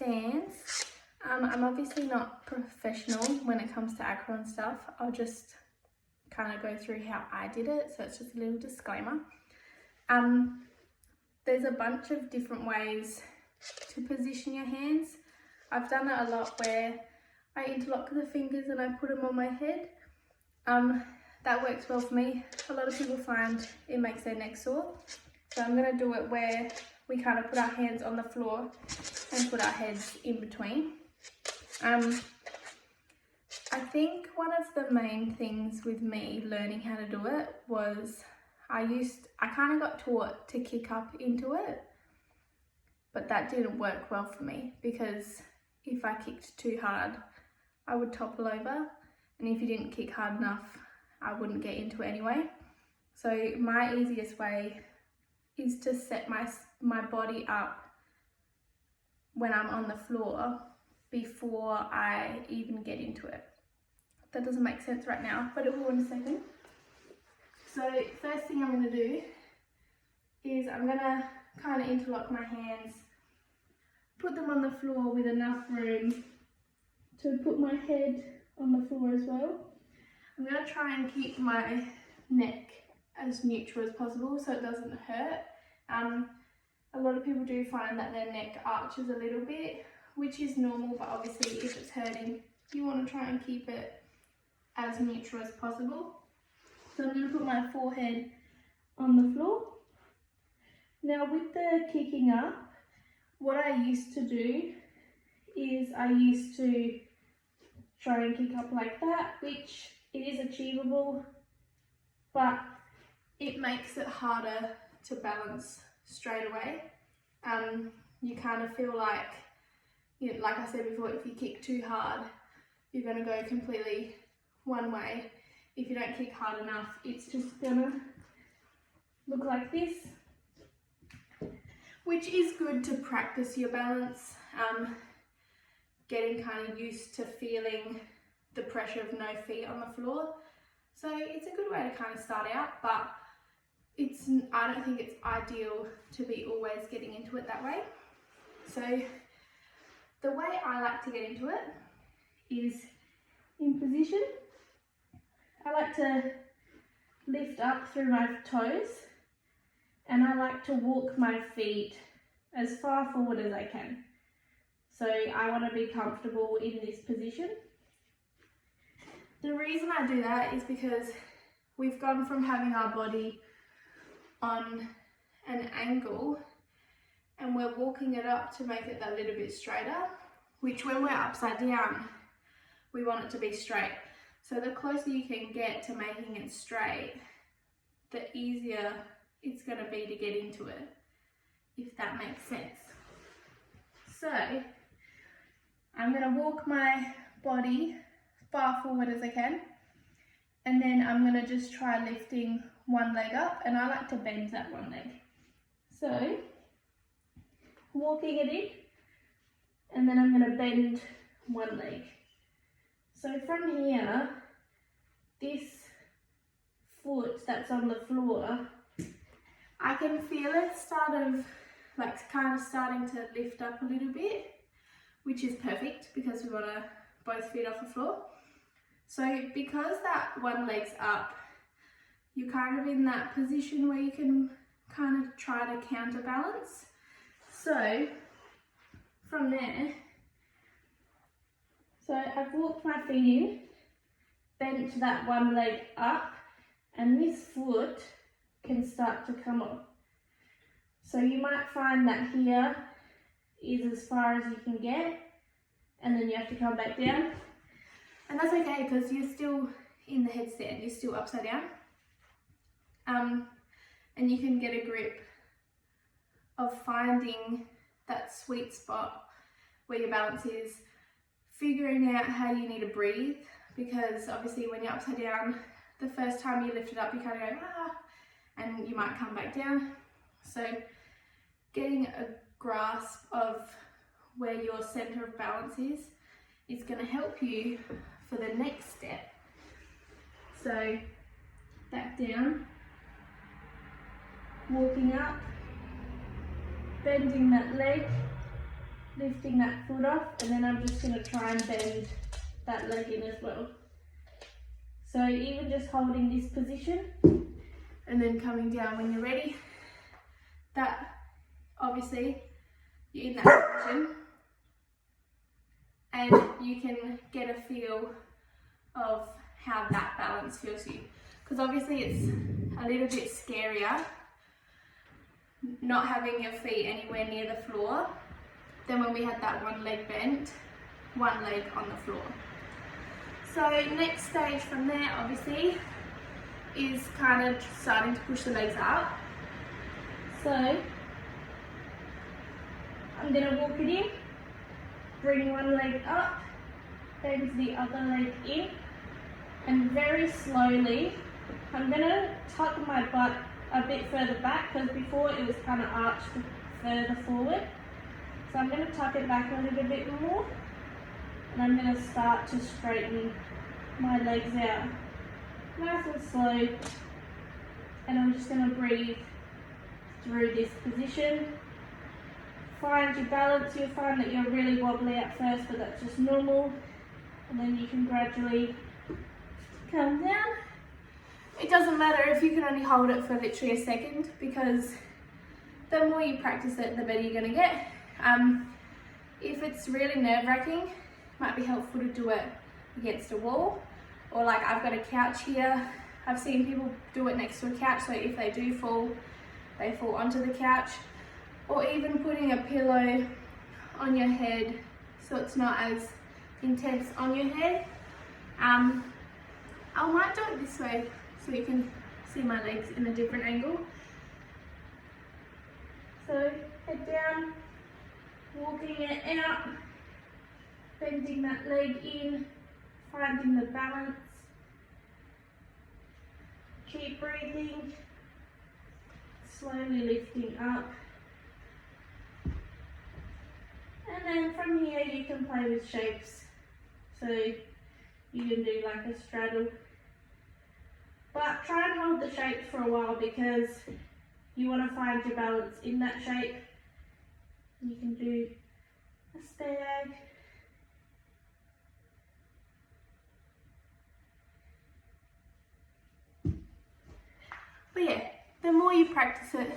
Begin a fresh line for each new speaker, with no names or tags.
headstands. I'm obviously not professional when it comes to acro and stuff. I'll just kind of go through how I did it, so it's just a little disclaimer. There's a bunch of different ways to position your hands. I've done it a lot where I interlock the fingers and I put them on my head. That works well for me. A lot of people find it makes their neck sore. So I'm going to do it where we kind of put our hands on the floor and put our heads in between. I think one of the main things with me learning how to do it was I kind of got taught to kick up into it, but that didn't work well for me because if I kicked too hard, I would topple over, and if you didn't kick hard enough, I wouldn't get into it anyway. So my easiest way is to set my body up when I'm on the floor before I even get into it. That doesn't make sense right now, but it will in a second. So first thing I'm going to do is I'm going to kind of interlock my hands, put them on the floor with enough room to put my head on the floor as well. I'm going to try and keep my neck as neutral as possible so it doesn't hurt. A lot of people do find that their neck arches a little bit, which is normal, but obviously if it's hurting, you want to try and keep it as neutral as possible. So I'm going to put my forehead on the floor. Now with the kicking up, what I used to do is I used to try and kick up like that, which it is achievable, but it makes it harder to balance straight away. You kind of feel like, you know, like I said before, if you kick too hard, you're going to go completely one way. If you don't kick hard enough, it's just gonna look like this, which is good to practice your balance, getting kind of used to feeling the pressure of no feet on the floor. So it's a good way to kind of start out, but I don't think it's ideal to be always getting into it that way. So the way I like to get into it is in position. I like to lift up through my toes, and I like to walk my feet as far forward as I can. So I want to be comfortable in this position. The reason I do that is because we've gone from having our body on an angle and we're walking it up to make it that little bit straighter, which when we're upside down, we want it to be straight. So the closer you can get to making it straight, the easier it's going to be to get into it, if that makes sense. So I'm going to walk my body far forward as I can, and then I'm going to just try lifting one leg up, and I like to bend that one leg. So walking it in, and then I'm going to bend one leg. So from here, this foot that's on the floor, I can feel it starting to lift up a little bit, which is perfect because we want to both feet off the floor. So because that one leg's up, you're kind of in that position where you can kind of try to counterbalance. So from there, so I've walked my feet in, bent that one leg up, and this foot can start to come up. So you might find that here is as far as you can get, and then you have to come back down. And that's okay because you're still in the headstand, you're still upside down. And you can get a grip of finding that sweet spot where your balance is, figuring out how you need to breathe, because obviously when you're upside down, the first time you lift it up, you kind of go, ah, and you might come back down. So getting a grasp of where your center of balance is going to help you for the next step. So back down, walking up, bending that leg, lifting that foot off, and then I'm just going to try and bend that leg in as well. So even just holding this position and then coming down when you're ready, that obviously you're in that position and you can get a feel of how that balance feels to you. Because obviously it's a little bit scarier not having your feet anywhere near the floor than when we had that one leg bent, one leg on the floor. So next stage from there obviously is kind of starting to push the legs up. So I'm going to walk it in, bring one leg up, bend the other leg in, and very slowly I'm going to tuck my butt a bit further back, because before it was kind of arched further forward. So I'm going to tuck it back a little bit more, and I'm going to start to straighten my legs out nice and slow, and I'm just going to breathe through this position. Find your balance. You'll find that you're really wobbly at first, but that's just normal, and then you can gradually come down. It doesn't matter if you can only hold it for literally a second, because the more you practice it, the better you're going to get. If it's really nerve-wracking, it might be helpful to do it against a wall, or like I've got a couch here. I've seen people do it next to a couch, so if they do fall, they fall onto the couch, or even putting a pillow on your head so it's not as intense on your head. I might do it this way so you can see my legs in a different angle. So head down, walking it out, bending that leg in, finding the balance. Keep breathing, slowly lifting up. And then from here you can play with shapes. So you can do like a straddle. But try and hold the shape for a while, because you want to find your balance in that shape. You can do a stag. But yeah, the more you practice it,